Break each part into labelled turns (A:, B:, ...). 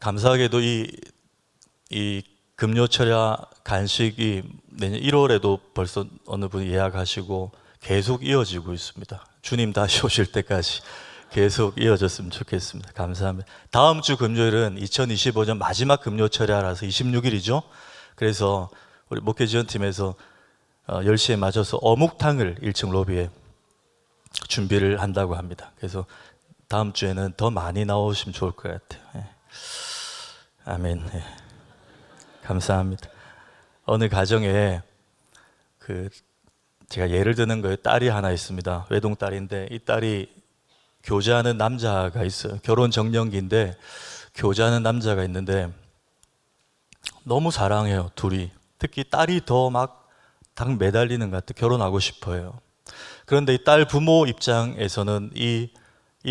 A: 감사하게도 이 금요철야 간식이 내년 1월에도 벌써 어느 분이 예약하시고 계속 이어지고 있습니다. 주님 다시 오실 때까지 계속 이어졌으면 좋겠습니다. 감사합니다. 다음 주 금요일은 2025년 마지막 금요철야라서 26일이죠. 그래서 우리 목회지원팀에서 10시에 맞춰서 어묵탕을 1층 로비에 준비를 한다고 합니다. 그래서 다음 주에는 더 많이 나오시면 좋을 것 같아요. 예. 아멘. 예. 감사합니다. 어느 가정에 제가 예를 드는 거예요. 딸이 하나 있습니다. 외동딸인데 이 딸이 교제하는 남자가 있어요. 결혼 정년기인데 교제하는 남자가 있는데 너무 사랑해요, 둘이. 특히 딸이 더 막 당 매달리는 것 같아요. 결혼하고 싶어요. 그런데 이 딸 부모 입장에서는 이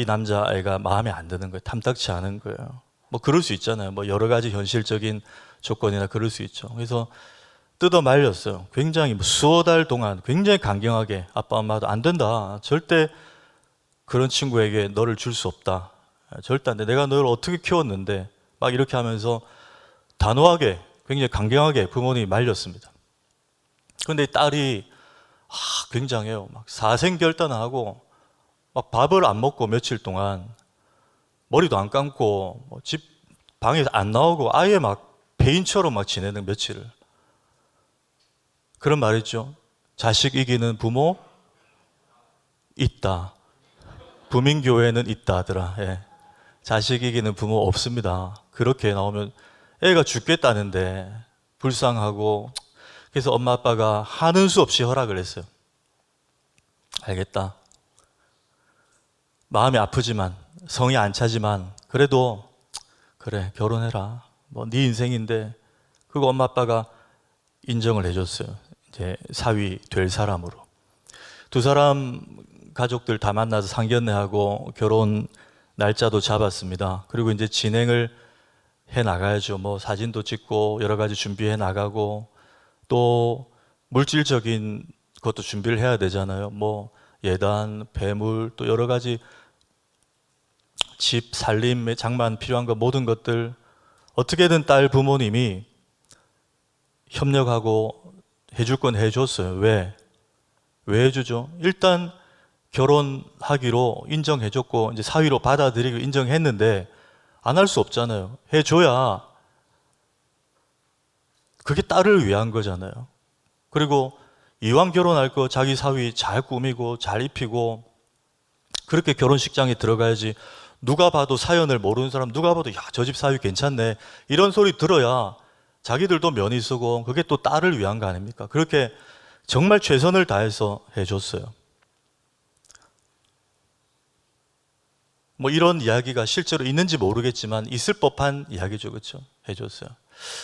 A: 남자아이가 마음에 안 드는 거예요. 탐탁치 않은 거예요. 뭐 그럴 수 있잖아요. 뭐 여러 가지 현실적인 조건이나 그럴 수 있죠. 그래서 뜯어 말렸어요. 굉장히 수어 달 동안 굉장히 강경하게 아빠 엄마도 안 된다. 절대 그런 친구에게 너를 줄 수 없다. 절대 안 돼. 내가 너를 어떻게 키웠는데 막 이렇게 하면서 단호하게 굉장히 강경하게 부모님이 말렸습니다. 그런데 딸이 굉장해요. 막 사생결단하고 막 밥을 안 먹고 며칠 동안 머리도 안 감고 집 방에서 안 나오고 아예 막 폐인처럼 막 지내는 며칠을. 그런 말 있죠. 자식 이기는 부모 있다. 부민교회는 있다 하더라. 예. 자식 이기는 부모 없습니다. 그렇게 나오면 애가 죽겠다는데 불쌍하고, 그래서 엄마 아빠가 하는 수 없이 허락을 했어요. 알겠다. 마음이 아프지만 성이 안 차지만 그래도 그래 결혼해라. 뭐 네 인생인데. 그거 엄마 아빠가 인정을 해줬어요. 이제 사위 될 사람으로. 두 사람 가족들 다 만나서 상견례하고 결혼 날짜도 잡았습니다. 그리고 이제 진행을 해 나가야죠. 뭐 사진도 찍고 여러 가지 준비해 나가고 또 물질적인 것도 준비를 해야 되잖아요. 뭐 예단, 배물, 또 여러 가지 집, 살림, 장만 필요한 거 모든 것들 어떻게든 딸 부모님이 협력하고 해줄 건 해줬어요. 왜 해주죠? 일단 결혼하기로 인정해줬고 이제 사위로 받아들이고 인정했는데 안 할 수 없잖아요. 해줘야 그게 딸을 위한 거잖아요. 그리고 이왕 결혼할 거 자기 사위 잘 꾸미고 잘 입히고 그렇게 결혼식장에 들어가야지. 누가 봐도 사연을 모르는 사람 누가 봐도 야, 저 집 사위 괜찮네 이런 소리 들어야 자기들도 면이 쓰고 그게 또 딸을 위한 거 아닙니까? 그렇게 정말 최선을 다해서 해줬어요. 뭐 이런 이야기가 실제로 있는지 모르겠지만 있을 법한 이야기죠. 그렇죠? 해줬어요.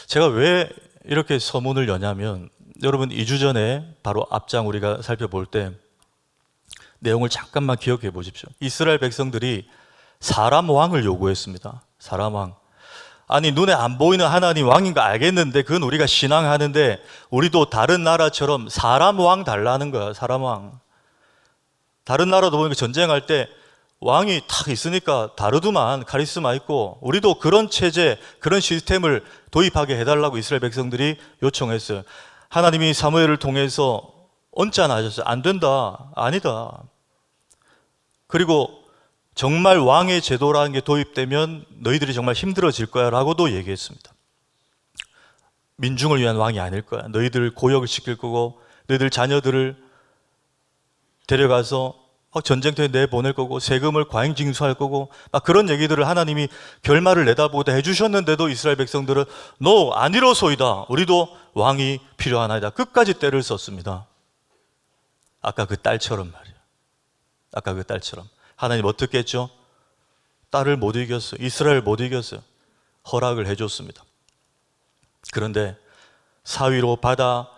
A: 제가 왜 이렇게 서문을 여냐면 여러분 2주 전에 바로 앞장 우리가 살펴볼 때 내용을 잠깐만 기억해 보십시오. 이스라엘 백성들이 사람 왕을 요구했습니다. 사람 왕. 아니 눈에 안 보이는 하나님 왕인 거 알겠는데 그건 우리가 신앙하는데 우리도 다른 나라처럼 사람 왕 달라는 거야. 사람 왕. 다른 나라도 보니까 전쟁할 때 왕이 탁 있으니까 다르더만 카리스마 있고 우리도 그런 체제, 그런 시스템을 도입하게 해달라고 이스라엘 백성들이 요청했어요. 하나님이 사무엘을 통해서 언짢아하셨어요. 안 된다. 아니다. 그리고 정말 왕의 제도라는 게 도입되면 너희들이 정말 힘들어질 거야 라고도 얘기했습니다. 민중을 위한 왕이 아닐 거야. 너희들 고역을 시킬 거고 너희들 자녀들을 데려가서 전쟁터에 내보낼 거고 세금을 과잉징수할 거고 막 그런 얘기들을 하나님이 결말을 내다보다 해주셨는데도 이스라엘 백성들은 너 아니로소이다. 우리도 왕이 필요하나이다. 끝까지 때를 썼습니다. 아까 그 딸처럼 말이에요. 아까 그 딸처럼. 하나님 어떻게 했죠? 딸을 못 이겼어요. 이스라엘 못 이겼어요. 허락을 해줬습니다. 그런데 사위로 받아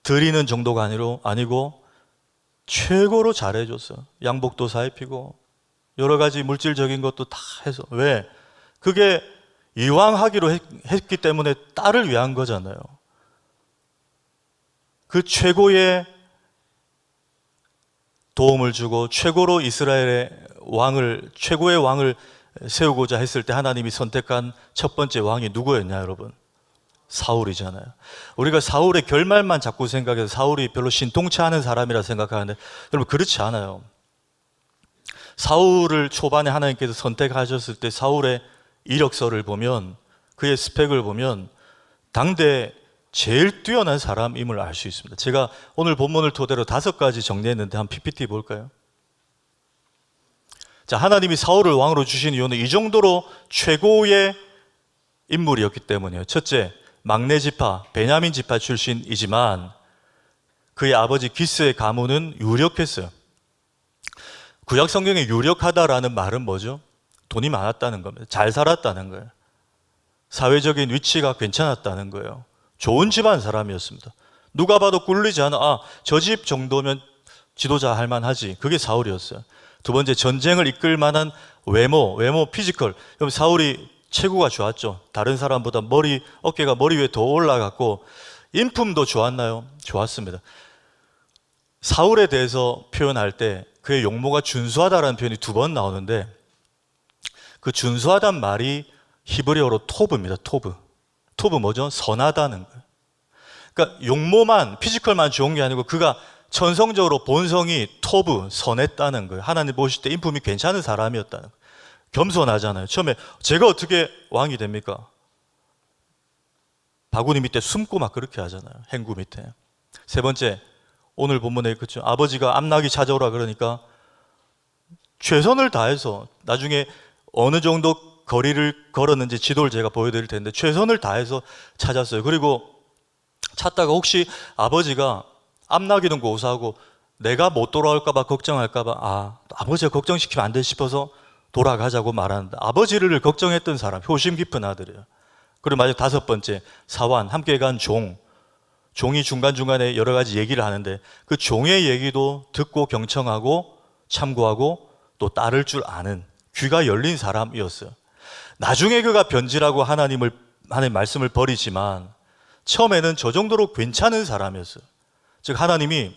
A: 드리는 정도가 아니고 최고로 잘해줬어요. 양복도 사입히고 여러 가지 물질적인 것도 다 해서. 왜? 그게 이왕 하기로 했기 때문에 딸을 위한 거잖아요. 그 최고의 도움을 주고 최고로 이스라엘의 왕을, 최고의 왕을 세우고자 했을 때 하나님이 선택한 첫 번째 왕이 누구였냐 여러분? 사울이잖아요. 우리가 사울의 결말만 자꾸 생각해서 사울이 별로 신통치 않은 사람이라 생각하는데 여러분 그렇지 않아요. 사울을 초반에 하나님께서 선택하셨을 때 사울의 이력서를 보면, 그의 스펙을 보면 당대 제일 뛰어난 사람임을 알 수 있습니다. 제가 오늘 본문을 토대로 5가지 정리했는데 한 PPT 볼까요? 자, 하나님이 사울을 왕으로 주신 이유는 이 정도로 최고의 인물이었기 때문이에요. 첫째, 막내 지파, 베냐민 지파 출신이지만 그의 아버지 기스의 가문은 유력했어요. 구약 성경에 유력하다라는 말은 뭐죠? 돈이 많았다는 겁니다. 잘 살았다는 거예요. 사회적인 위치가 괜찮았다는 거예요. 좋은 집안 사람이었습니다. 누가 봐도 꿀리지 않아. 저 집 정도면 지도자 할 만하지. 그게 사울이었어요. 두 번째, 전쟁을 이끌 만한 외모, 피지컬. 여러분 사울이 체구가 좋았죠. 다른 사람보다 어깨가 머리 위에 더 올라갔고 인품도 좋았나요? 좋았습니다. 사울에 대해서 표현할 때 그의 용모가 준수하다라는 표현이 2번 나오는데 그 준수하다는 말이 히브리어로 토브입니다. 토브 뭐죠? 선하다는 거예요. 그러니까 용모만, 피지컬만 좋은 게 아니고 그가 천성적으로 본성이 선했다는 거예요. 하나님 보실 때 인품이 괜찮은 사람이었다는 거예요. 겸손하잖아요. 처음에 제가 어떻게 왕이 됩니까? 바구니 밑에 숨고 막 그렇게 하잖아요. 행구 밑에. 세 번째, 오늘 본문에 그렇죠. 아버지가 암낙이 찾아오라 그러니까 최선을 다해서, 나중에 어느 정도 거리를 걸었는지 지도를 제가 보여드릴 텐데 최선을 다해서 찾았어요. 그리고 찾다가 혹시 아버지가 암낙이든 고사하고 내가 못 돌아올까봐 걱정할까봐 아버지가 걱정시키면 안 돼 싶어서 돌아가자고 말하는데 아버지를 걱정했던 사람, 효심 깊은 아들이에요. 그리고 마지막 5번째, 사환, 함께 간 종이 중간중간에 여러 가지 얘기를 하는데 그 종의 얘기도 듣고 경청하고 참고하고 또 따를 줄 아는 귀가 열린 사람이었어요. 나중에 그가 변질하고 하나님 말씀을 버리지만 처음에는 저 정도로 괜찮은 사람이었어요. 즉 하나님이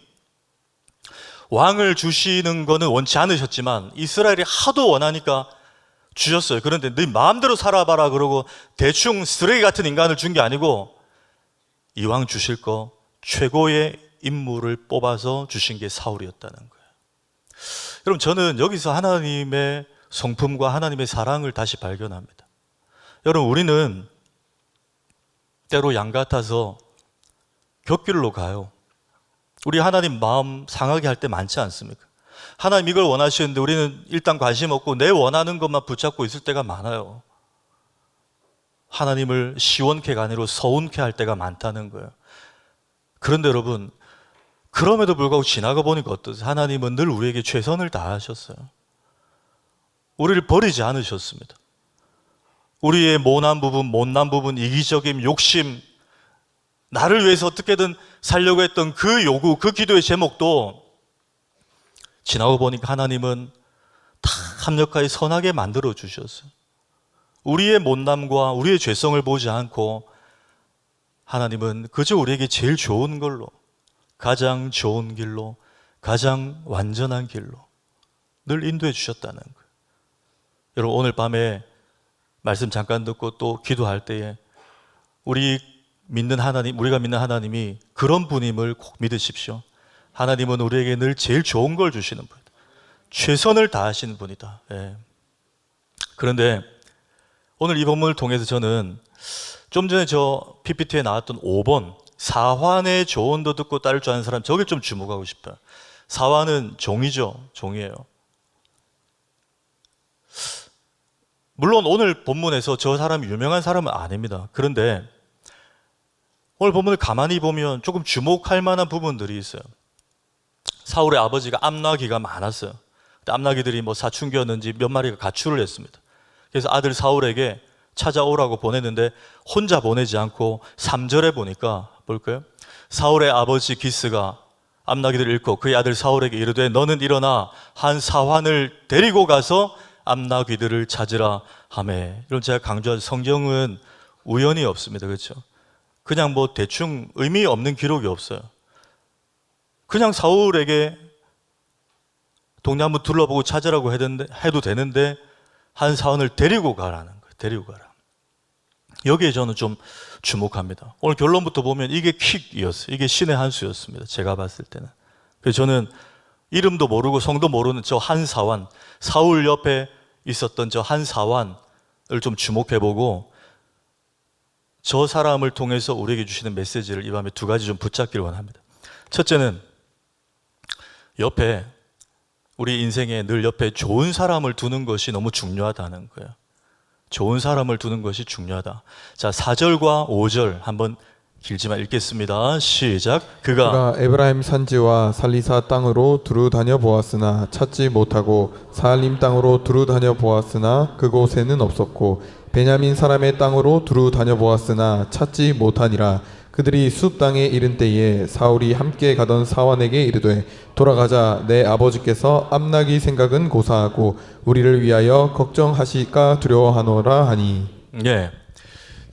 A: 왕을 주시는 거는 원치 않으셨지만 이스라엘이 하도 원하니까 주셨어요. 그런데 네 마음대로 살아봐라 그러고 대충 쓰레기 같은 인간을 준 게 아니고 이왕 주실 거 최고의 인물을 뽑아서 주신 게 사울이었다는 거예요. 여러분 저는 여기서 하나님의 성품과 하나님의 사랑을 다시 발견합니다. 여러분 우리는 때로 양 같아서 곁길로 가요. 우리 하나님 마음 상하게 할 때 많지 않습니까? 하나님 이걸 원하시는데 우리는 일단 관심 없고 내 원하는 것만 붙잡고 있을 때가 많아요. 하나님을 시원케가 아니라 서운케 할 때가 많다는 거예요. 그런데 여러분 그럼에도 불구하고 지나가 보니까 어떠세요? 하나님은 늘 우리에게 최선을 다하셨어요. 우리를 버리지 않으셨습니다. 우리의 못난 부분, 이기적인 욕심, 나를 위해서 어떻게든 살려고 했던 그 요구, 그 기도의 제목도 지나고 보니까 하나님은 다 합력하여 선하게 만들어 주셨어요. 우리의 못남과 우리의 죄성을 보지 않고 하나님은 그저 우리에게 제일 좋은 걸로, 가장 좋은 길로, 가장 완전한 길로 늘 인도해 주셨다는 거예요. 여러분 오늘 밤에 말씀 잠깐 듣고 또 기도할 때에 우리가 믿는 하나님이 그런 분임을 꼭 믿으십시오. 하나님은 우리에게 늘 제일 좋은 걸 주시는 분이다. 최선을 다하시는 분이다. 예. 그런데 오늘 이 본문을 통해서 저는 좀 전에 저 PPT에 나왔던 5번 사환의 조언도 듣고 따를 줄 아는 사람, 저길 좀 주목하고 싶어요. 사환은 종이에요. 물론 오늘 본문에서 저 사람이 유명한 사람은 아닙니다. 그런데 오늘 본문을 가만히 보면 조금 주목할 만한 부분들이 있어요. 사울의 아버지가 암나귀가 많았어요. 암나귀들이 사춘기였는지 몇 마리가 가출을 했습니다. 그래서 아들 사울에게 찾아오라고 보냈는데 혼자 보내지 않고 3절에 보니까 볼까요? 사울의 아버지 기스가 암나귀들을 잃고 그의 아들 사울에게 이르되 너는 일어나 한 사환을 데리고 가서 암나귀들을 찾으라 하매. 이런 제가 강조하죠. 성경은 우연이 없습니다. 그렇죠? 그냥 대충 의미 없는 기록이 없어요. 그냥 사울에게 동네 한번 둘러보고 찾으라고 해도 되는데 한 사원을 데리고 가라는 거예요. 데리고 가라. 여기에 저는 좀 주목합니다. 오늘 결론부터 보면 이게 킥이었어요. 이게 신의 한 수였습니다. 제가 봤을 때는. 그래서 저는 이름도 모르고 성도 모르는 저 한 사원, 사울 옆에 있었던 저 한 사원을 좀 주목해보고 저 사람을 통해서 우리에게 주시는 메시지를 이 밤에 두 가지 좀 붙잡기를 원합니다. 첫째는 옆에, 우리 인생에 늘 옆에 좋은 사람을 두는 것이 너무 중요하다는 거예요. 좋은 사람을 두는 것이 중요하다. 자, 4절과 5절 한번 길지만 읽겠습니다. 시작.
B: 그가 에브라임 산지와 살리사 땅으로 두루 다녀 보았으나 찾지 못하고 사알림 땅으로 두루 다녀 보았으나 그곳에는 없었고 베냐민 사람의 땅으로 두루 다녀 보았으나 찾지 못하니라. 그들이 숲 땅에 이른 때에 사울이 함께 가던 사환에게 이르되 돌아가자. 내 아버지께서 암나기 생각은 고사하고 우리를 위하여 걱정하실까 두려워하노라 하니.
A: 예.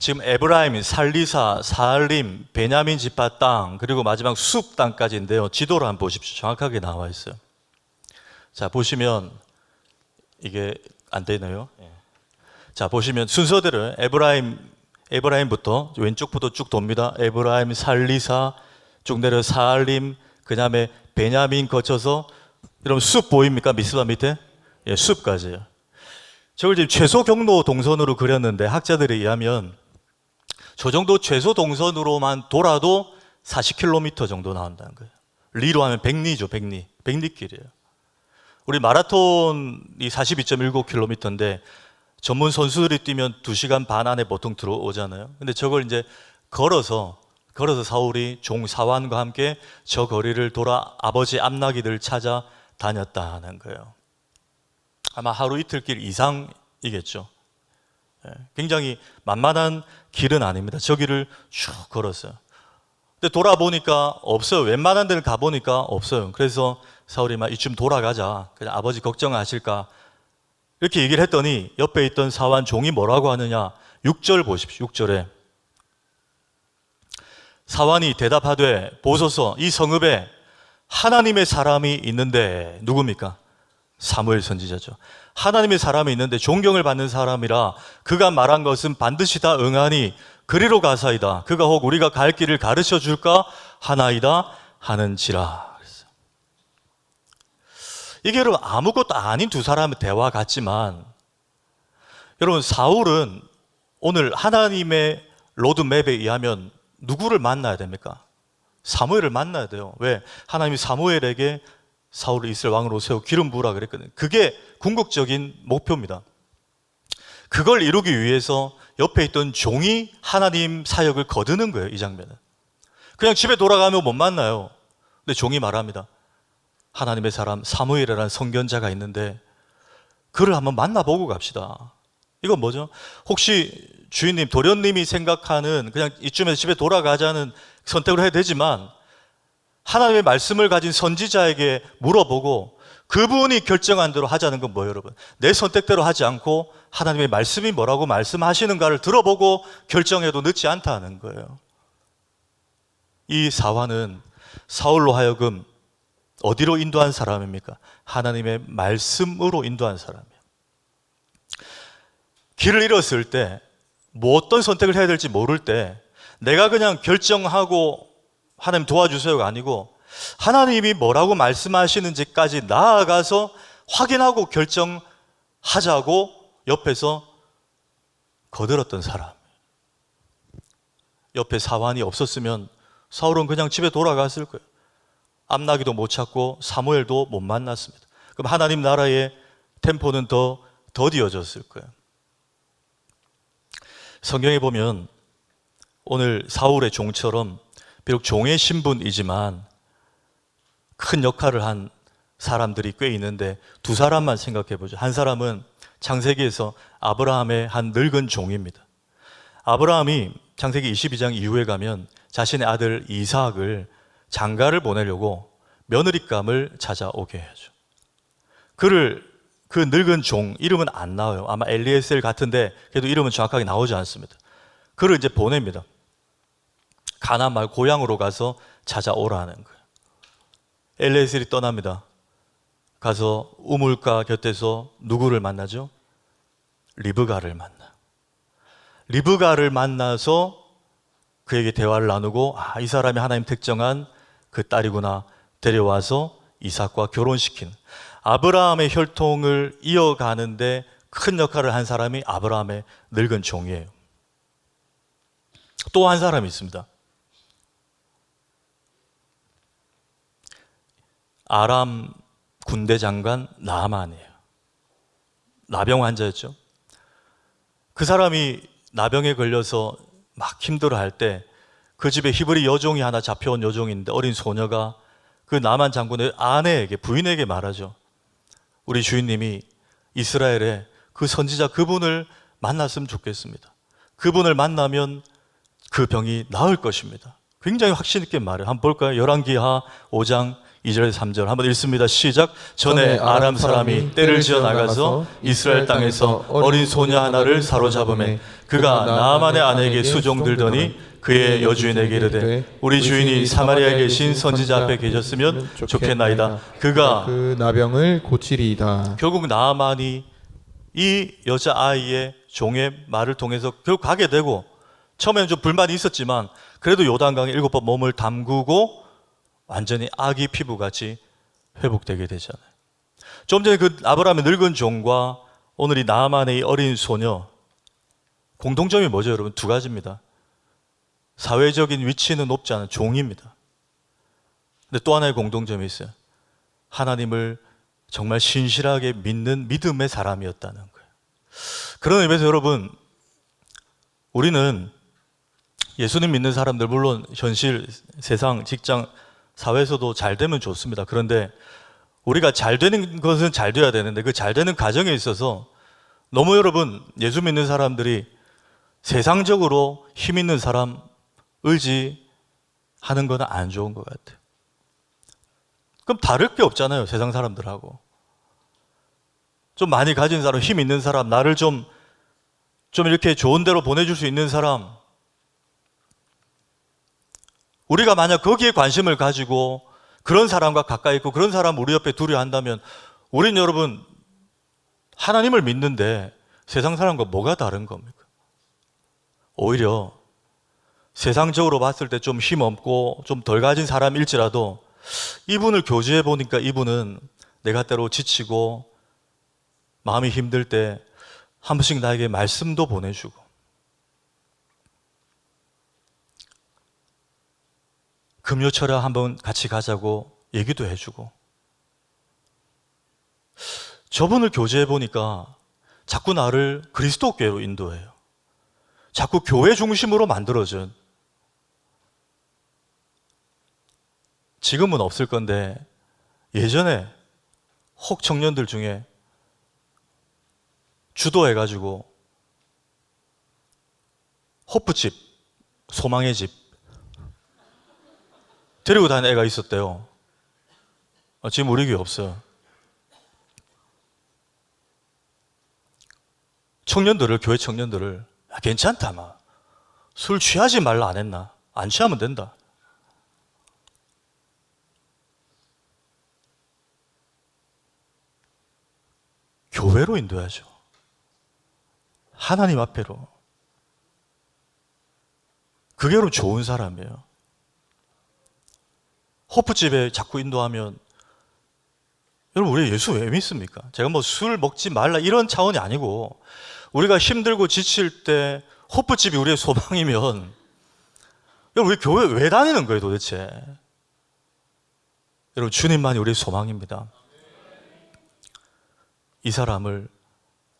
A: 지금 에브라임, 살리사, 사알림, 베냐민 지파 땅, 그리고 마지막 숲 땅까지인데요. 지도를 한번 보십시오. 정확하게 나와 있어요. 자, 보시면 이게 안 되네요. 자, 보시면 순서대로 에브라임부터 왼쪽부터 쭉 돕니다. 에브라임, 살리사, 쭉 내려 사알림, 그 다음에 베냐민 거쳐서, 여러분 숲 보입니까? 미스바 밑에? 예, 숲까지요. 저걸 지금 최소 경로 동선으로 그렸는데 학자들에 의하면 저 정도 최소 동선으로만 돌아도 40km 정도 나온다는 거예요. 리로 하면 100리죠, 100리. 100리길이에요. 우리 마라톤이 42.19km인데 전문 선수들이 뛰면 2시간 반 안에 보통 들어오잖아요. 근데 저걸 이제 걸어서 사울이 종 사환과 함께 저 거리를 돌아 아버지 암나기들 찾아 다녔다는 거예요. 아마 하루 이틀 길 이상이겠죠. 굉장히 만만한 길은 아닙니다. 저 길을 쭉 걸었어요. 근데 돌아보니까 없어요. 웬만한 데를 가보니까 없어요. 그래서 사울이 막 이쯤 돌아가자. 그냥 아버지 걱정하실까. 이렇게 얘기를 했더니 옆에 있던 사환 종이 뭐라고 하느냐. 6절 보십시오. 6절에 사환이 대답하되 보소서 이 성읍에 하나님의 사람이 있는데 누굽니까? 사무엘 선지자죠. 하나님의 사람이 있는데 존경을 받는 사람이라 그가 말한 것은 반드시 다 응하니 그리로 가사이다. 그가 혹 우리가 갈 길을 가르쳐 줄까 하나이다 하는지라. 이게 여러분 아무것도 아닌 두 사람의 대화 같지만 여러분 사울은 오늘 하나님의 로드맵에 의하면 누구를 만나야 됩니까? 사무엘을 만나야 돼요. 왜? 하나님이 사무엘에게 사울을 이스라엘 왕으로 세우고 기름 부으라 그랬거든요. 그게 궁극적인 목표입니다. 그걸 이루기 위해서 옆에 있던 종이 하나님 사역을 거두는 거예요. 이 장면은 그냥 집에 돌아가면 못 만나요. 근데 종이 말합니다. 하나님의 사람 사무엘이라는 선견자가 있는데 그를 한번 만나보고 갑시다. 이건 뭐죠? 혹시 주인님, 도련님이 생각하는 그냥 이쯤에서 집에 돌아가자는 선택을 해야 되지만 하나님의 말씀을 가진 선지자에게 물어보고 그분이 결정한 대로 하자는 건 뭐예요, 여러분? 내 선택대로 하지 않고 하나님의 말씀이 뭐라고 말씀하시는가를 들어보고 결정해도 늦지 않다는 거예요. 이 사환은 사울로 하여금 어디로 인도한 사람입니까? 하나님의 말씀으로 인도한 사람이에요. 길을 잃었을 때, 뭐 어떤 선택을 해야 될지 모를 때 내가 그냥 결정하고 하나님 도와주세요가 아니고 하나님이 뭐라고 말씀하시는지까지 나아가서 확인하고 결정하자고 옆에서 거들었던 사람. 옆에 사환이 없었으면 사울은 그냥 집에 돌아갔을 거예요. 암나기도 못 찾고 사무엘도 못 만났습니다. 그럼 하나님 나라의 템포는 더 더디어졌을 거예요. 성경에 보면 오늘 사울의 종처럼 비록 종의 신분이지만 큰 역할을 한 사람들이 꽤 있는데 두 사람만 생각해 보죠. 한 사람은 창세기에서 아브라함의 한 늙은 종입니다. 아브라함이 창세기 22장 이후에 가면 자신의 아들 이삭을 장가를 보내려고 며느리감을 찾아오게 해야죠. 그 늙은 종 이름은 안 나와요. 아마 엘리에셀 같은데 그래도 이름은 정확하게 나오지 않습니다. 그를 이제 보냅니다. 가나안 말 고향으로 가서 찾아오라는 거예요. 엘리에셀이 떠납니다. 가서 우물가 곁에서 누구를 만나죠? 리브가를 만나. 리브가를 만나서 그에게 대화를 나누고 이 사람이 하나님 특정한 그 딸이구나 데려와서 이삭과 결혼시킨 아브라함의 혈통을 이어가는데 큰 역할을 한 사람이 아브라함의 늙은 종이에요. 또 한 사람이 있습니다. 아람 군대 장관 나아만이에요. 나병 환자였죠. 그 사람이 나병에 걸려서 막 힘들어할 때 그 집에 히브리 여종이 하나 잡혀온 여종인데 어린 소녀가 그 나만 장군의 아내에게 부인에게 말하죠. 우리 주인님이 이스라엘에 그 선지자 그분을 만났으면 좋겠습니다. 그분을 만나면 그 병이 나을 것입니다. 굉장히 확신 있게 말해요. 한번 볼까요? 열왕기하 5장 2절에서 3절 한번 읽습니다. 시작. 전에 아람 사람이 떼를 지어 나가서 이스라엘 땅에서 어린 소녀 하나를 사로잡음에 그가 나아만의 아내에게 수종들더니 그의 여주인에게 이르되 우리 주인이 사마리아에 계신 선지자 앞에 계셨으면 좋겠나이다. 그가
B: 그 나병을 고치리이다.
A: 결국 나아만이 이 여자아이의 종의 말을 통해서 결국 가게 되고 처음에는 좀 불만이 있었지만 그래도 요단강에 7번 몸을 담그고 완전히 아기 피부같이 회복되게 되잖아요. 좀 전에 그 아브라함의 늙은 종과 오늘 이 나아만의 이 어린 소녀 공통점이 뭐죠, 여러분? 두 가지입니다. 사회적인 위치는 높지 않은 종입니다. 근데 또 하나의 공통점이 있어요. 하나님을 정말 신실하게 믿는 믿음의 사람이었다는 거예요. 그런 의미에서 여러분, 우리는 예수님 믿는 사람들, 물론 현실, 세상, 직장, 사회에서도 잘 되면 좋습니다. 그런데 우리가 잘 되는 것은 잘 돼야 되는데 그 잘 되는 과정에 있어서 너무 여러분 예수 믿는 사람들이 세상적으로 힘 있는 사람 의지하는 건 안 좋은 것 같아요. 그럼 다를 게 없잖아요, 세상 사람들하고. 좀 많이 가진 사람, 힘 있는 사람, 나를 좀 이렇게 좋은 데로 보내줄 수 있는 사람, 우리가 만약 거기에 관심을 가지고 그런 사람과 가까이 있고 그런 사람 우리 옆에 두려 한다면 우리는 여러분 하나님을 믿는데 세상 사람과 뭐가 다른 겁니까? 오히려 세상적으로 봤을 때 좀 힘없고 좀 덜 가진 사람일지라도 이분을 교제해 보니까 이분은 내가 때로 지치고 마음이 힘들 때 한 번씩 나에게 말씀도 보내주고 금요철에 한번 같이 가자고 얘기도 해주고 저분을 교제해 보니까 자꾸 나를 그리스도교회로 인도해요. 자꾸 교회 중심으로 만들어준, 지금은 없을 건데 예전에 혹 청년들 중에 주도해가지고 호프집, 소망의 집 데리고 다니는 애가 있었대요. 지금 우리 교회 없어요. 청년들을, 교회 청년들을 괜찮다, 막 술 취하지 말라 안 했나? 안 취하면 된다. 교회로 인도해야죠. 하나님 앞에로. 그게 여러분 좋은 사람이에요. 호프집에 자꾸 인도하면 여러분 우리 예수 왜 믿습니까? 제가 뭐 술 먹지 말라 이런 차원이 아니고 우리가 힘들고 지칠 때 호프집이 우리의 소망이면 여러분 우리 교회 왜 다니는 거예요 도대체? 여러분 주님만이 우리의 소망입니다. 이 사람을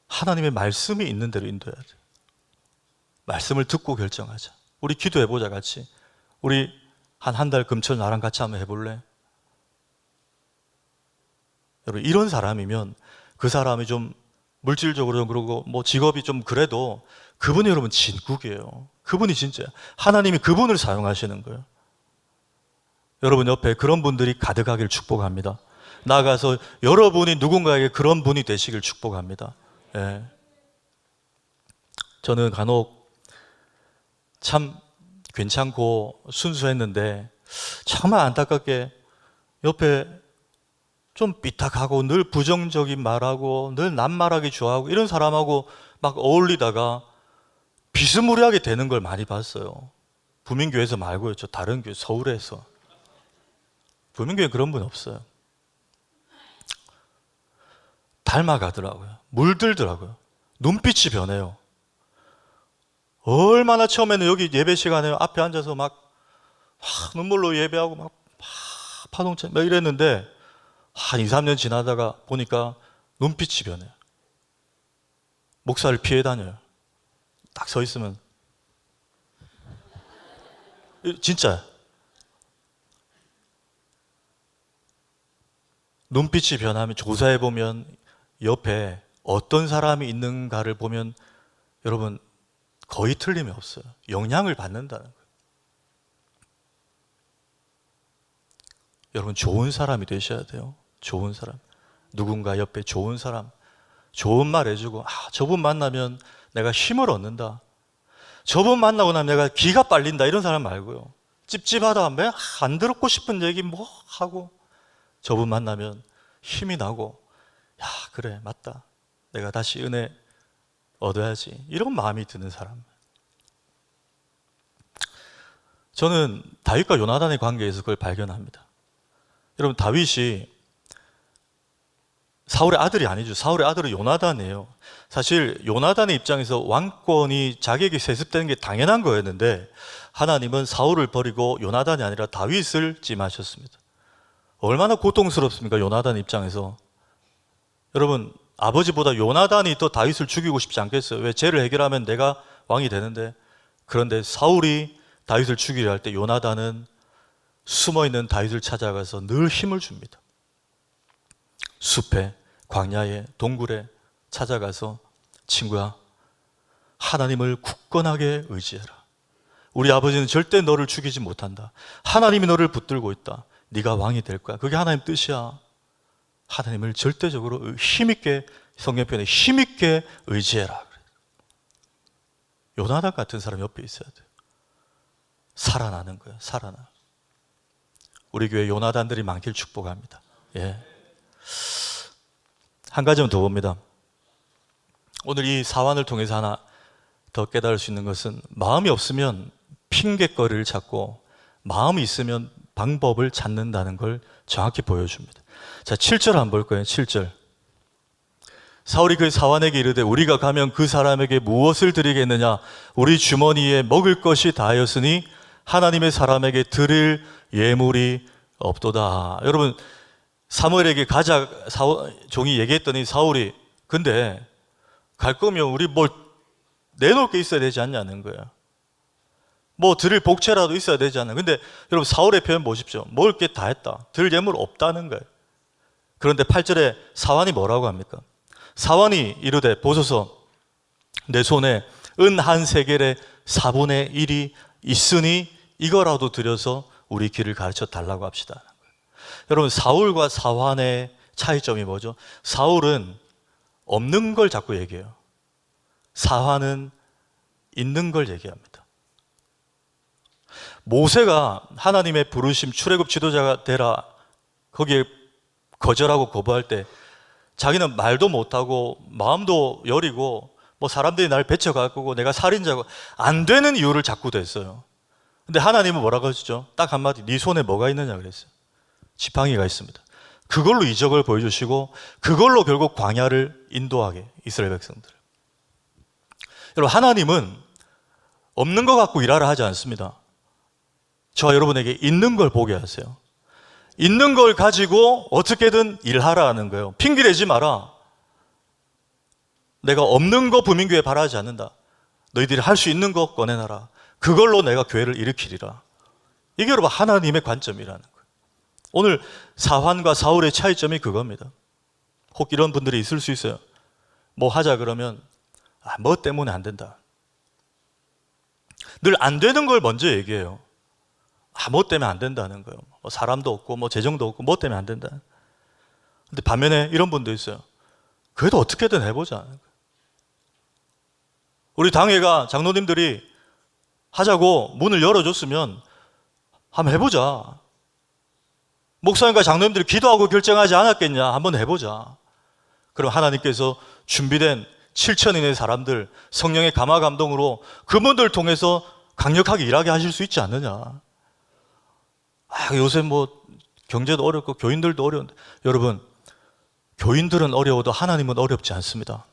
A: 하나님의 말씀이 있는 대로 인도해야 돼요. 말씀을 듣고 결정하자. 우리 기도해보자 같이. 우리 한 달 금철 나랑 같이 한번 해볼래? 여러분 이런 사람이면 그 사람이 좀 물질적으로 그러고 뭐 직업이 좀 그래도 그분이 여러분 진국이에요. 그분이 진짜 하나님이 그분을 사용하시는 거예요. 여러분 옆에 그런 분들이 가득하길 축복합니다. 나아가서 여러분이 누군가에게 그런 분이 되시길 축복합니다. 예. 저는 간혹 참 괜찮고 순수했는데 정말 안타깝게 옆에 좀 삐딱하고 늘 부정적인 말하고 늘 남 말하기 좋아하고 이런 사람하고 막 어울리다가 비스무리하게 되는 걸 많이 봤어요. 부민교회에서 말고요. 저 다른 교회, 서울에서. 부민교회 그런 분 없어요. 닮아가더라고요. 물들더라고요. 눈빛이 변해요. 얼마나 처음에는 여기 예배 시간에 앞에 앉아서 막 눈물로 예배하고 막 파동쳐 막 이랬는데 한 2, 3년 지나다가 보니까 눈빛이 변해요. 목사를 피해 다녀요. 딱 서 있으면 진짜 눈빛이 변하면 조사해 보면 옆에 어떤 사람이 있는가를 보면 여러분 거의 틀림이 없어요. 영향을 받는다는 거예요. 여러분 좋은 사람이 되셔야 돼요. 좋은 사람. 누군가 옆에 좋은 사람. 좋은 말 해주고 저분 만나면 내가 힘을 얻는다. 저분 만나고 나면 내가 기가 빨린다. 이런 사람 말고요. 찝찝하다. 안 듣고 싶은 얘기 뭐 하고 저분 만나면 힘이 나고 야 그래 맞다. 내가 다시 은혜 얻어야지. 이런 마음이 드는 사람. 저는 다윗과 요나단의 관계에서 그걸 발견합니다. 여러분 다윗이 사울의 아들이 아니죠. 사울의 아들은 요나단이에요. 사실 요나단의 입장에서 왕권이 자기에게 세습되는 게 당연한 거였는데 하나님은 사울을 버리고 요나단이 아니라 다윗을 찜하셨습니다. 얼마나 고통스럽습니까? 요나단 입장에서. 여러분 아버지보다 요나단이 더 다윗을 죽이고 싶지 않겠어요? 왜 죄를 해결하면 내가 왕이 되는데. 그런데 사울이 다윗을 죽이려 할 때 요나단은 숨어있는 다윗을 찾아가서 늘 힘을 줍니다. 숲에, 광야에, 동굴에 찾아가서 친구야, 하나님을 굳건하게 의지해라. 우리 아버지는 절대 너를 죽이지 못한다. 하나님이 너를 붙들고 있다. 네가 왕이 될 거야. 그게 하나님 뜻이야. 하나님을 절대적으로 힘있게, 성경 표현에 힘있게 의지해라. 요나단 같은 사람 옆에 있어야 돼요. 살아나는 거예요. 살아나. 우리 교회 요나단들이 많길 축복합니다. 예. 한 가지만 더 봅니다. 오늘 이 사환을 통해서 하나 더 깨달을 수 있는 것은 마음이 없으면 핑계거리를 찾고 마음이 있으면 방법을 찾는다는 걸 정확히 보여줍니다. 자, 7절 한번 볼 거예요. 7절. 사울이 그 사환에게 이르되 우리가 가면 그 사람에게 무엇을 드리겠느냐? 우리 주머니에 먹을 것이 다하였으니 하나님의 사람에게 드릴 예물이 없도다. 여러분 사무엘에게 가자 종이 얘기했더니 사울이 근데 갈 거면 우리 뭘 내놓을 게 있어야 되지 않냐는 거예요. 뭐 드릴 복채라도 있어야 되지 않나. 근데 여러분 사울의 표현 보십시오. 먹을 게 다 했다. 드릴 예물 없다는 거예요. 그런데 8절에 사환이 뭐라고 합니까? 사환이 이르되 보소서 내 손에 은 한 세겔의 4분의 1이 있으니 이거라도 드려서 우리 길을 가르쳐 달라고 합시다. 여러분 사울과 사환의 차이점이 뭐죠? 사울은 없는 걸 자꾸 얘기해요. 사환은 있는 걸 얘기합니다. 모세가 하나님의 부르심 출애굽 지도자가 되라 거기에 거절하고 거부할 때 자기는 말도 못하고 마음도 여리고 뭐 사람들이 날 배쳐가고 내가 살인자고 안 되는 이유를 자꾸 댔어요. 근데 하나님은 뭐라고 하시죠? 딱 한마디 네 손에 뭐가 있느냐 그랬어요. 지팡이가 있습니다. 그걸로 이적을 보여주시고 그걸로 결국 광야를 인도하게 이스라엘 백성들. 여러분 하나님은 없는 것 갖고 일하라 하지 않습니다. 저와 여러분에게 있는 걸 보게 하세요. 있는 걸 가지고 어떻게든 일하라는 거예요. 핑계대지 마라. 내가 없는 거 부민교회 바라지 않는다. 너희들이 할 수 있는 거 꺼내놔라. 그걸로 내가 교회를 일으키리라. 이게 여러분 하나님의 관점이라는 거예요. 오늘 사환과 사울의 차이점이 그겁니다. 혹 이런 분들이 있을 수 있어요. 뭐 하자 그러면 뭐 때문에 안 된다. 늘 안 되는 걸 먼저 얘기해요. 뭐 때문에 안 된다는 거예요. 뭐 사람도 없고 뭐 재정도 없고 뭐 때문에 안 된다. 근데 반면에 이런 분도 있어요. 그래도 어떻게든 해보자. 우리 당회가 장로님들이 하자고 문을 열어줬으면 한번 해보자. 목사님과 장로님들이 기도하고 결정하지 않았겠냐. 한번 해보자. 그럼 하나님께서 준비된 7천인의 사람들 성령의 감화 감동으로 그분들 통해서 강력하게 일하게 하실 수 있지 않느냐. 요새 뭐 경제도 어렵고 교인들도 어려운데, 여러분, 교인들은 어려워도 하나님은 어렵지 않습니다.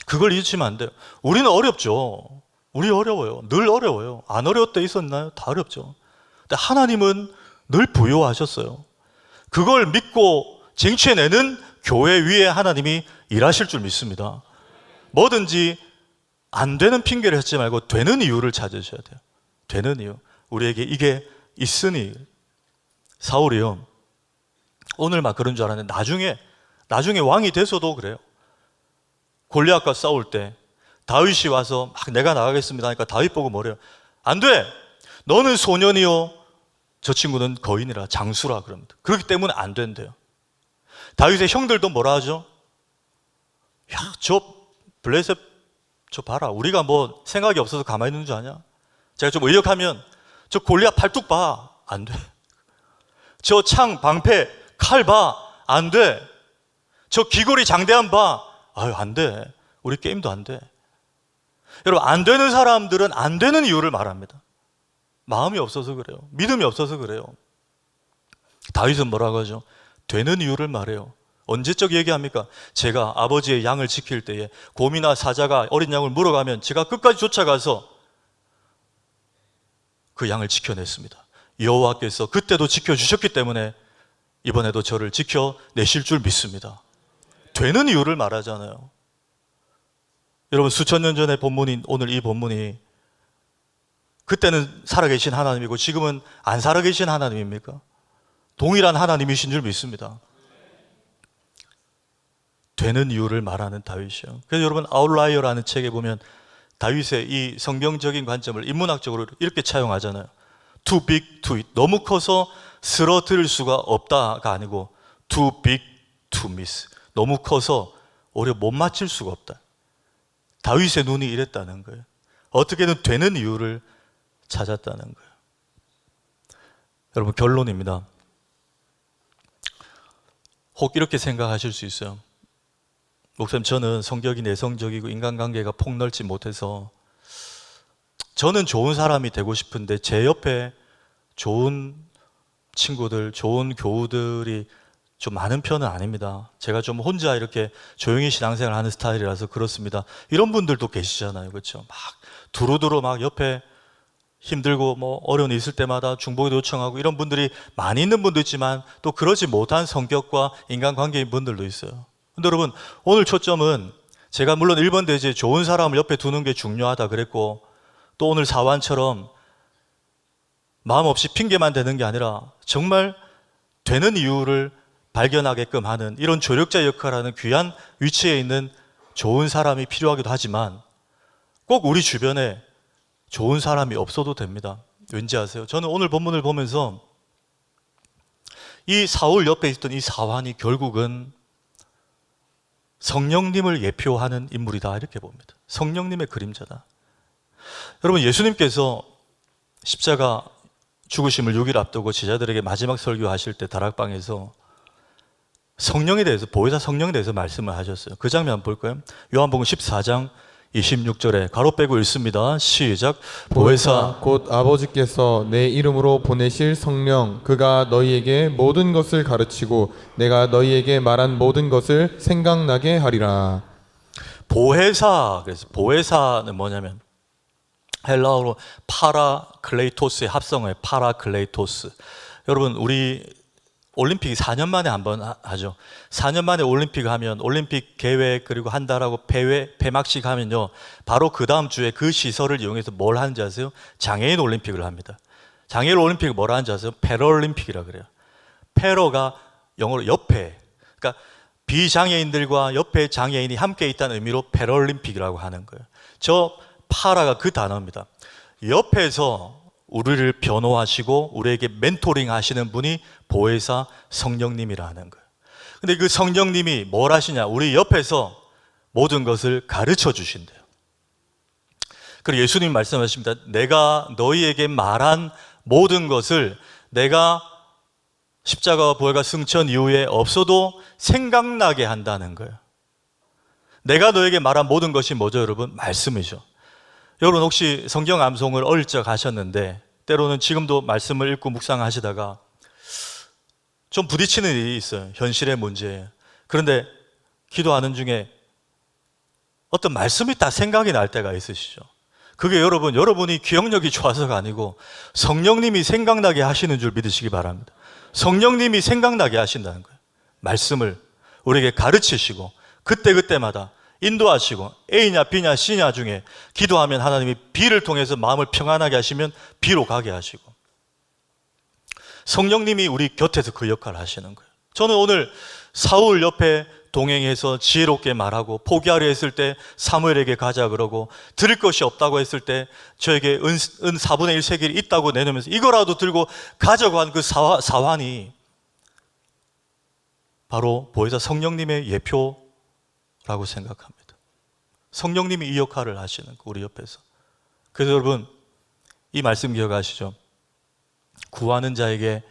A: 그걸 잊으면 안 돼요. 우리는 어렵죠. 우리 어려워요. 늘 어려워요. 안 어려울 때 있었나요? 다 어렵죠. 근데 하나님은 늘 부요하셨어요. 그걸 믿고 쟁취해내는 교회 위에 하나님이 일하실 줄 믿습니다. 뭐든지 안 되는 핑계를 하지 말고 되는 이유를 찾으셔야 돼요. 되는 이유. 우리에게 이게 있으니. 사울이요, 오늘 막 그런 줄 알았는데 나중에 왕이 돼서도 그래요. 골리앗과 싸울 때 다윗이 와서 막 내가 나가겠습니다 하니까 다윗 보고 뭐래요? 안 돼! 너는 소년이요, 저 친구는 거인이라, 장수라 그럽니다. 그렇기 때문에 안 된대요. 다윗의 형들도 뭐라 하죠? 야, 저 블레셋 저 봐라, 우리가 뭐 생각이 없어서 가만히 있는 줄 아냐? 제가 좀 의역하면 저 골리앗 팔뚝 봐. 안 돼. 저 창, 방패, 칼 봐. 안 돼. 저 귀걸이 장대함 봐. 안 돼. 우리 게임도 안 돼. 여러분, 안 되는 사람들은 안 되는 이유를 말합니다. 마음이 없어서 그래요. 믿음이 없어서 그래요. 다윗은 뭐라고 하죠? 되는 이유를 말해요. 언제적 얘기합니까? 제가 아버지의 양을 지킬 때에 곰이나 사자가 어린 양을 물어가면 제가 끝까지 쫓아가서 그 양을 지켜냈습니다. 여호와께서 그때도 지켜주셨기 때문에 이번에도 저를 지켜내실 줄 믿습니다. 되는 이유를 말하잖아요. 여러분, 수천 년 전의 본문인 오늘 이 본문이 그때는 살아계신 하나님이고 지금은 안 살아계신 하나님입니까? 동일한 하나님이신 줄 믿습니다. 되는 이유를 말하는 다윗이요. 그래서 여러분, 아웃라이어라는 책에 보면 다윗의 이 성경적인 관점을 인문학적으로 이렇게 차용하잖아요. Too big to it. 너무 커서 쓰러뜨릴 수가 없다가 아니고 Too big to miss. 너무 커서 오히려 못 맞힐 수가 없다. 다윗의 눈이 이랬다는 거예요. 어떻게든 되는 이유를 찾았다는 거예요. 여러분, 결론입니다. 혹 이렇게 생각하실 수 있어요. 목사님, 저는 성격이 내성적이고 인간관계가 폭넓지 못해서 저는 좋은 사람이 되고 싶은데 제 옆에 좋은 친구들, 좋은 교우들이 좀 많은 편은 아닙니다. 제가 좀 혼자 이렇게 조용히 신앙생활 하는 스타일이라서 그렇습니다. 이런 분들도 계시잖아요. 그렇죠? 막 두루두루 막 옆에 힘들고 뭐 어려운 일 있을 때마다 중보기도 요청하고 이런 분들이 많이 있는 분도 있지만 또 그러지 못한 성격과 인간관계인 분들도 있어요. 근데 여러분, 오늘 초점은 제가 물론 1번 대지에 좋은 사람을 옆에 두는 게 중요하다 그랬고 또 오늘 사환처럼 마음 없이 핑계만 대는 게 아니라 정말 되는 이유를 발견하게끔 하는 이런 조력자 역할을 하는 귀한 위치에 있는 좋은 사람이 필요하기도 하지만 꼭 우리 주변에 좋은 사람이 없어도 됩니다. 왠지 아세요? 저는 오늘 본문을 보면서 이 사울 옆에 있던 이 사환이 결국은 성령님을 예표하는 인물이다 이렇게 봅니다. 성령님의 그림자다. 여러분, 예수님께서 십자가 죽으심을 6일 앞두고 제자들에게 마지막 설교하실 때 다락방에서 성령에 대해서, 보혜사 성령에 대해서 말씀을 하셨어요. 그 장면 한번 볼까요? 요한복음 14장 26절에 가로 빼고 읽습니다. 시작. 보혜사
B: 곧 아버지께서 내 이름으로 보내실 성령, 그가 너희에게 모든 것을 가르치고 내가 너희에게 말한 모든 것을 생각나게 하리라.
A: 보혜사. 그래서 보혜사는 뭐냐면 헬라어로 파라클레이토스의 합성어예요. 파라클레이토스. 여러분, 우리 올림픽이 4년 만에 한 번 하죠. 4년 만에 올림픽 하면 올림픽 계획 그리고 한다라고 폐막식 하면요, 바로 그 다음 주에 그 시설을 이용해서 뭘 하는지 아세요? 장애인 올림픽을 합니다. 장애인 올림픽을 뭐라 하는지 아세요? 패럴림픽이라 그래요. 패러가 영어로 옆에, 그러니까 비장애인들과 옆에 장애인이 함께 있다는 의미로 패럴림픽이라고 하는 거예요. 저 파라가 그 단어입니다. 옆에서 우리를 변호하시고 우리에게 멘토링 하시는 분이 보혜사 성령님이라 하는 거예요. 근데 그 성령님이 뭘 하시냐? 우리 옆에서 모든 것을 가르쳐 주신대요. 그리고 예수님 말씀하십니다. 내가 너희에게 말한 모든 것을 내가 십자가와 부활과 승천 이후에 없어도 생각나게 한다는 거예요. 내가 너에게 말한 모든 것이 뭐죠, 여러분? 말씀이죠. 여러분 혹시 성경 암송을 어릴 적 하셨는데 때로는 지금도 말씀을 읽고 묵상하시다가 좀 부딪히는 일이 있어요. 현실의 문제에. 그런데 기도하는 중에 어떤 말씀이 딱 생각이 날 때가 있으시죠. 그게 여러분이 기억력이 좋아서가 아니고 성령님이 생각나게 하시는 줄 믿으시기 바랍니다. 성령님이 생각나게 하신다는 거예요. 말씀을 우리에게 가르치시고 그때그때마다 인도하시고 A냐 B냐 C냐 중에 기도하면 하나님이 B를 통해서 마음을 평안하게 하시면 B로 가게 하시고 성령님이 우리 곁에서 그 역할을 하시는 거예요. 저는 오늘 사울 옆에 동행해서 지혜롭게 말하고 포기하려 했을 때 사무엘에게 가자 그러고 드릴 것이 없다고 했을 때 저에게 은 4분의 1 세겔이 있다고 내놓으면서 이거라도 들고 가자고 한 그 사환이 바로 보혜사 성령님의 예표라고 생각합니다. 성령님이 이 역할을 하시는 거 우리 옆에서. 그래서 여러분 이 말씀 기억하시죠? 구하는 자에게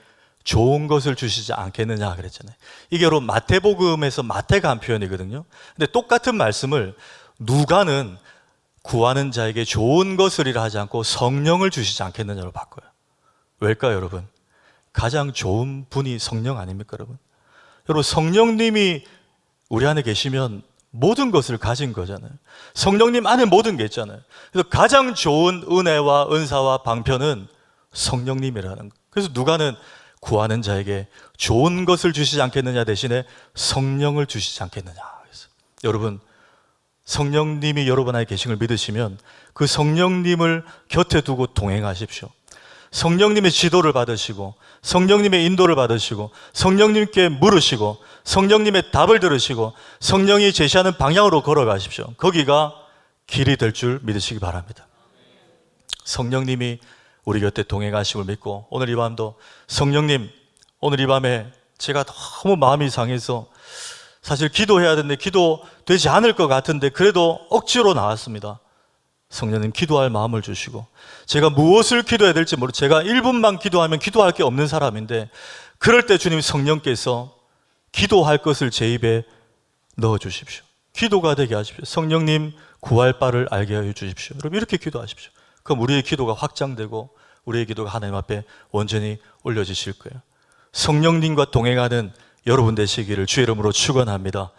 A: 좋은 것을 주시지 않겠느냐 그랬잖아요. 이게 여러분 마태복음에서 마태가 한 표현이거든요. 근데 똑같은 말씀을 누가는 구하는 자에게 좋은 것을이라 하지 않고 성령을 주시지 않겠느냐로 바꿔요. 왜일까요, 여러분? 가장 좋은 분이 성령 아닙니까, 여러분? 여러분 성령님이 우리 안에 계시면 모든 것을 가진 거잖아요. 성령님 안에 모든 게 있잖아요. 그래서 가장 좋은 은혜와 은사와 방편은 성령님이라는 거예요. 그래서 누가는 구하는 자에게 좋은 것을 주시지 않겠느냐 대신에 성령을 주시지 않겠느냐. 그래서 여러분 성령님이 여러분 안에 계신 걸 믿으시면 그 성령님을 곁에 두고 동행하십시오. 성령님의 지도를 받으시고 성령님의 인도를 받으시고 성령님께 물으시고 성령님의 답을 들으시고 성령이 제시하는 방향으로 걸어가십시오. 거기가 길이 될 줄 믿으시기 바랍니다. 성령님이 우리 곁에 동행하심을 믿고 오늘 이 밤도 성령님 오늘 이 밤에 제가 너무 마음이 상해서 사실 기도해야 되는데 기도되지 않을 것 같은데 그래도 억지로 나왔습니다. 성령님 기도할 마음을 주시고 제가 무엇을 기도해야 될지 모르고 제가 1분만 기도하면 기도할 게 없는 사람인데 그럴 때 주님 성령께서 기도할 것을 제 입에 넣어주십시오. 기도가 되게 하십시오. 성령님 구할 바를 알게 하여 주십시오. 여러분 이렇게 기도하십시오. 그럼 우리의 기도가 확장되고 우리의 기도가 하나님 앞에 온전히 올려지실 거예요. 성령님과 동행하는 여러분 되시기를 주의 이름으로 축원합니다.